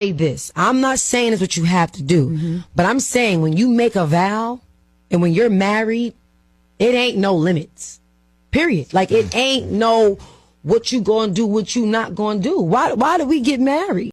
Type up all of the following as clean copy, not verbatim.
Say this. I'm not saying it's what you have to do, but I'm saying when you make a vow and when you're married, it ain't no limits. Period. Like it ain't no what you gonna do, what you not gonna do. Why do we get married?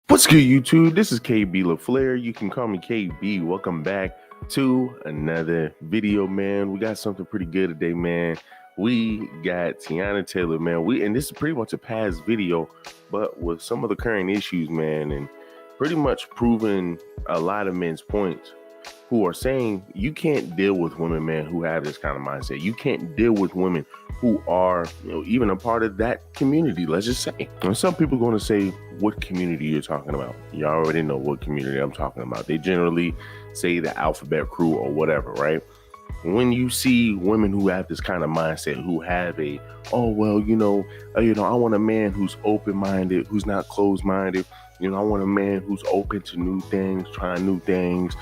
What's good, YouTube? This is KB LaFleur. You can call me KB. Welcome back to another video, man. We got something pretty good today, man. We got Teyana Taylor, man. And this is pretty much a past video, but with some of the current issues, man, and pretty much proving a lot of men's points who are saying you can't deal with women, man, who have this kind of mindset. You can't deal with women who are, even a part of that community, let's just say. And some people are going to say what community you're talking about. You already know what community I'm talking about. They generally say the alphabet crew or whatever, right? When you see women who have this kind of mindset, who have a, I want a man who's open-minded, who's not closed-minded. I want a man who's open to new things, trying new things,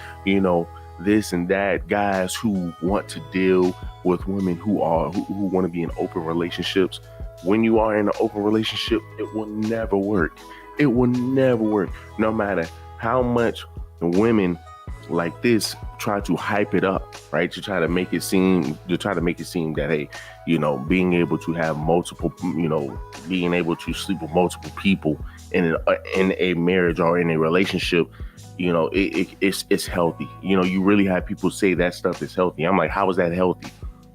this and that. Guys who want to deal with women who want to be in open relationships. When you are in an open relationship, it will never work. It will never work. No matter how much women like this try to hype it up, right? To try to make it seem that, hey, being able to have multiple, being able to sleep with multiple people in a marriage or in a relationship, it's healthy. You really have people say that stuff is healthy. I'm like, how is that healthy?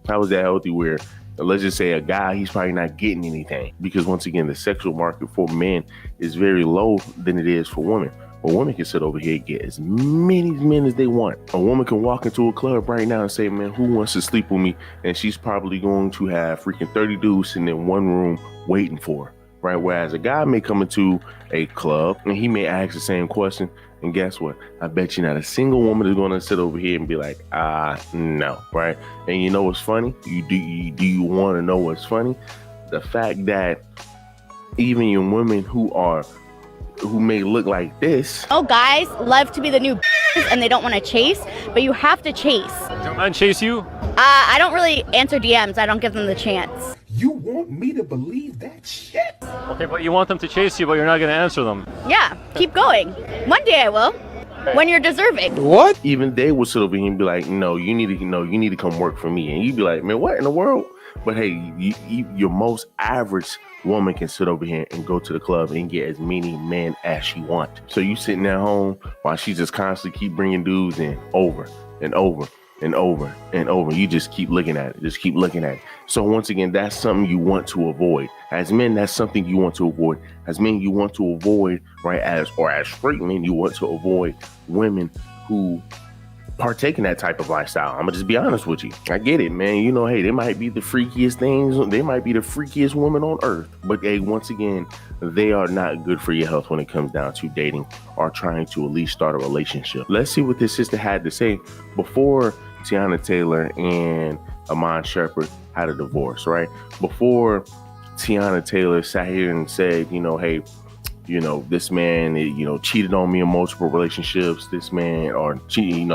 How is that healthy where, let's just say a guy, he's probably not getting anything? Because once again, the sexual market for men is very low than it is for women. A woman can sit over here and get as many men as they want. A woman can walk into a club right now and say, man, who wants to sleep with me? And she's probably going to have freaking 30 dudes sitting in one room waiting for her, right? Whereas a guy may come into a club and he may ask the same question. And guess what? I bet you not a single woman is going to sit over here and be like, no, right? And you know what's funny? Do you want to know what's funny? The fact that even in women who may look like this. Oh, guys love to be the new and they don't want to chase, but you have to chase. Don't mind chase you? I don't really answer DMs. I don't give them the chance. You want me to believe that shit? Okay, but you want them to chase you, but you're not going to answer them. Yeah, keep going. One day I will, when you're deserving. What? Even they would sit over here and be like, no, you need to come work for me. And you'd be like, man, what in the world? But hey, your most average woman can sit over here and go to the club and get as many men as she wants. So you sitting at home while she just constantly keep bringing dudes in over and over and over and over. You just keep looking at it. So once again, that's something you want to avoid. As men, that's something you want to avoid. As men, you want to avoid, right? As straight men, you want to avoid women who partake in that type of lifestyle. I'm gonna just be honest with you. I get it, man. Hey, they might be the freakiest things. They might be the freakiest women on earth. But hey, once again, they are not good for your health when it comes down to dating or trying to at least start a relationship. Let's see what this sister had to say before Teyana Taylor and Amon Shepard had a divorce, right? Before Teyana Taylor sat here and said, hey, this man, cheated on me in multiple relationships. This man cheated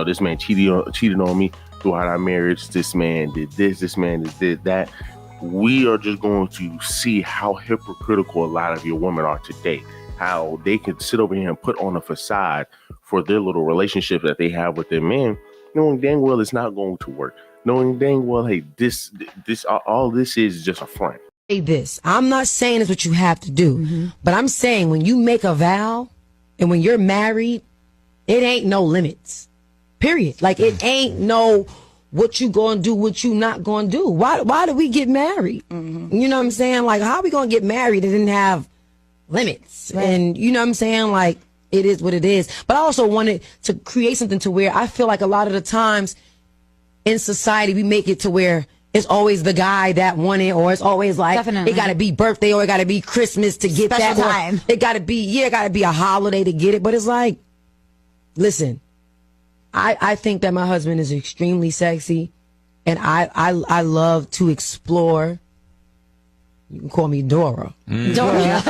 on me throughout our marriage. This man did this. This man did that. We are just going to see how hypocritical a lot of your women are today. How they can sit over here and put on a facade for their little relationship that they have with their men, knowing dang well it's not going to work. Knowing dang well, hey, all this is just a front. Say this. I'm not saying it's what you have to do, but I'm saying when you make a vow and when you're married, it ain't no limits. Period. Like it ain't no what you gonna do, what you not gonna do. Why do we get married? You know what I'm saying? Like, how are we gonna get married and didn't have limits? Right. And you know what I'm saying? Like, it is what it is. But I also wanted to create something to where I feel like a lot of the times in society we make it to where it's always the guy that won it, or it's always like, Definitely. It got to be birthday or it got to be Christmas to get Special that. Time. It got to be a holiday to get it. But it's like, listen, I think that my husband is extremely sexy, and I love to explore. You can call me Dora. Dora.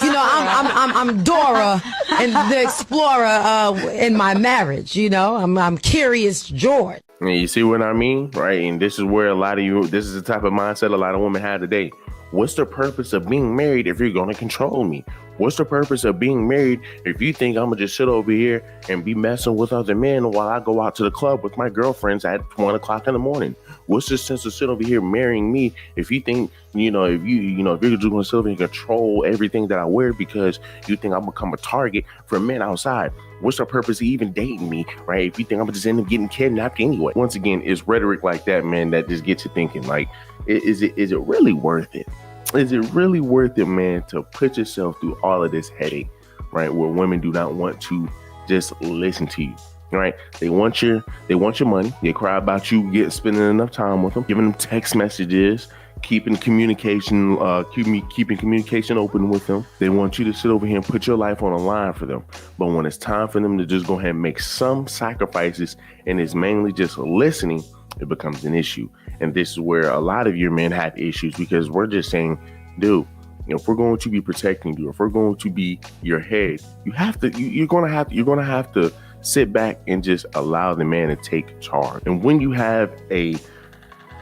I'm Dora and the explorer in my marriage. I'm Curious George. And you see what I mean, right? And this is where this is the type of mindset a lot of women have today. What's the purpose of being married if you're going to control me? What's the purpose of being married if you think I'm going to just sit over here and be messing with other men while I go out to the club with my girlfriends at 1 o'clock in the morning? What's the sense of sitting over here marrying me if you think, if you're just going to sit over and control everything that I wear because you think I'll become a target for men outside? What's the purpose of even dating me, right? If you think I'm going to just end up getting kidnapped anyway. Once again, it's rhetoric like that, man, that just gets you thinking, like, is it really worth it? Is it really worth it, man, to put yourself through all of this headache, right? Where women do not want to just listen to you, right? They want your money. They cry about you spending enough time with them, giving them text messages, keeping communication open with them. They want you to sit over here and put your life on the line for them. But when it's time for them to just go ahead and make some sacrifices, and it's mainly just listening, it becomes an issue. And this is where a lot of your men have issues, because we're just saying, dude, if we're going to be protecting you, if we're going to be your head, you're going to have to sit back and just allow the man to take charge. And when you have a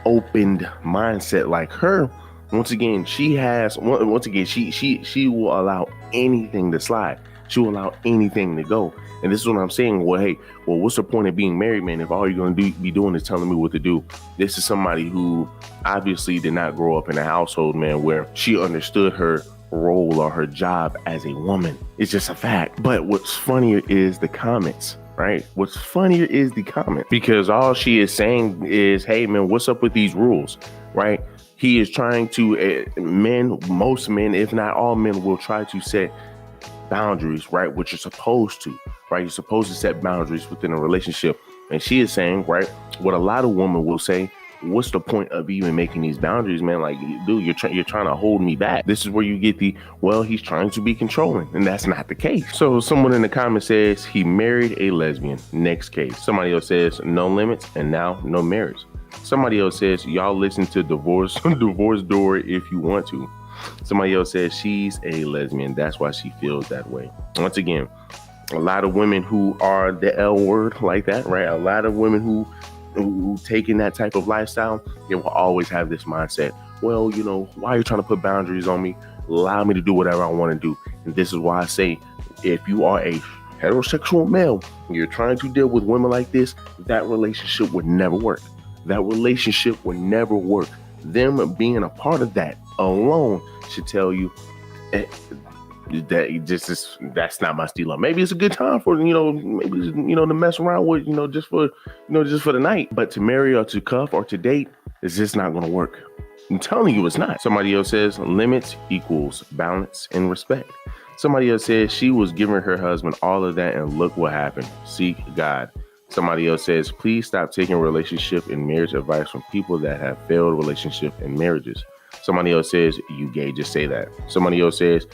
opened mindset like her, once again, she will allow anything to slide. She will allow anything to go. And this is what I'm saying. Well, what's the point of being married, man, if all you're going to be doing is telling me what to do? This is somebody who obviously did not grow up in a household, man, where she understood her role or her job as a woman. It's just a fact. But what's funnier is the comments, right? What's funnier is the comment, because all she is saying is, hey, man, what's up with these rules, right? He is trying to, most men, if not all men, will try to set boundaries, right? Which you're supposed to, right? You're supposed to set boundaries within a relationship. And she is saying, right, what a lot of women will say, what's the point of even making these boundaries, man? Like, dude, you're trying to hold me back. This is where you get he's trying to be controlling. And that's not the case. So someone in the comments says he married a lesbian. Next case. Somebody else says no limits and now no marriage. Somebody else says y'all listen to divorce door if you want to. Somebody else says she's a lesbian. That's why she feels that way. Once again, a lot of women who are the L word like that, right? A lot of women who take in that type of lifestyle, they will always have this mindset. Well, why are you trying to put boundaries on me? Allow me to do whatever I want to do. And this is why I say, if you are a heterosexual male, you're trying to deal with women like this, that relationship would never work. That relationship would never work. Them being a part of that alone should tell you that that's not my stilo. Maybe it's a good time for to mess around with just for the night. But to marry or to cuff or to date is just not going to work. I'm telling you, it's not. Somebody else says limits equals balance and respect. Somebody else says she was giving her husband all of that and look what happened. Seek God. Somebody else says, please stop taking relationship and marriage advice from people that have failed relationship and marriages. Somebody else says, you gay, just say that. Somebody else says,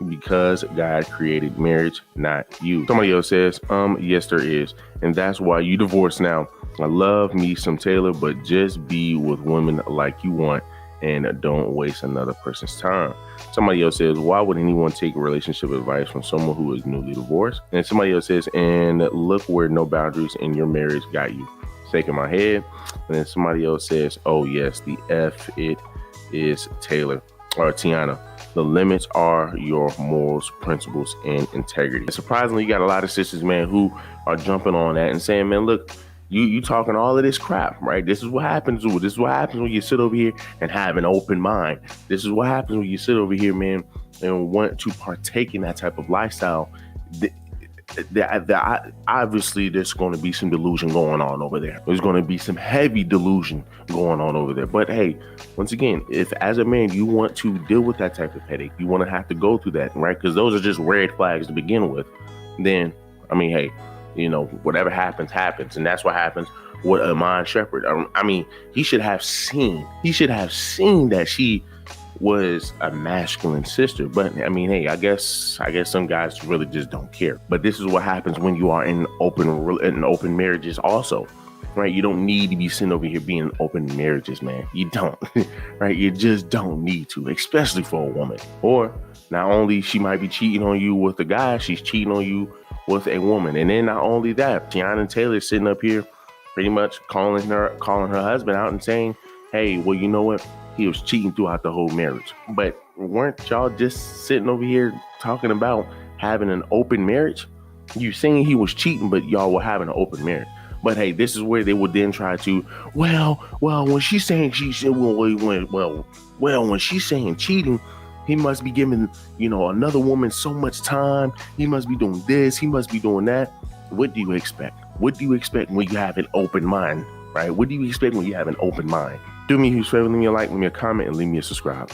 because God created marriage, not you. Somebody else says, yes, there is. And that's why you divorced now. I love me some Taylor, but just be with women like you want and don't waste another person's time. Somebody else says, why would anyone take relationship advice from someone who is newly divorced? And somebody else says, and look where no boundaries in your marriage got you. Shaking my head. And then somebody else says, oh yes, the F it is Taylor or Tiana. The limits are your morals, principles, and integrity. And surprisingly, you got a lot of sisters, man, who are jumping on that and saying, man, look, you talking all of this crap, right? This is what happens. This is what happens when you sit over here and have an open mind. This is what happens when you sit over here, man, and want to partake in that type of lifestyle. Obviously, there's going to be some delusion going on over there. There's going to be some heavy delusion going on over there. But hey, once again, if as a man you want to deal with that type of headache, you want to have to go through that, right? Because those are just red flags to begin with. Then, I mean, hey, whatever happens, happens. And that's what happens with Amon Shepherd. I mean, he should have seen that she was a masculine sister. But I mean, hey, I guess some guys really just don't care. But this is what happens when you are in open marriages also, right? You don't need to be sitting over here being in open marriages, man. You don't, right? You just don't need to, especially for a woman. Or not only she might be cheating on you with a guy, she's cheating on you with a woman. And then not only that, Tiana Taylor sitting up here pretty much calling her husband out and saying, hey, well, you know what? he was cheating throughout the whole marriage. But weren't y'all just sitting over here talking about having an open marriage? You saying he was cheating, but y'all were having an open marriage. But hey, this is where they would then try to, well, when she's saying when she's saying cheating, he must be giving, another woman so much time. He must be doing this. He must be doing that. What do you expect? What do you expect when you have an open mind, right? What do you expect when you have an open mind? Do me a huge favor, leave me a like, leave me a comment, and leave me a subscribe.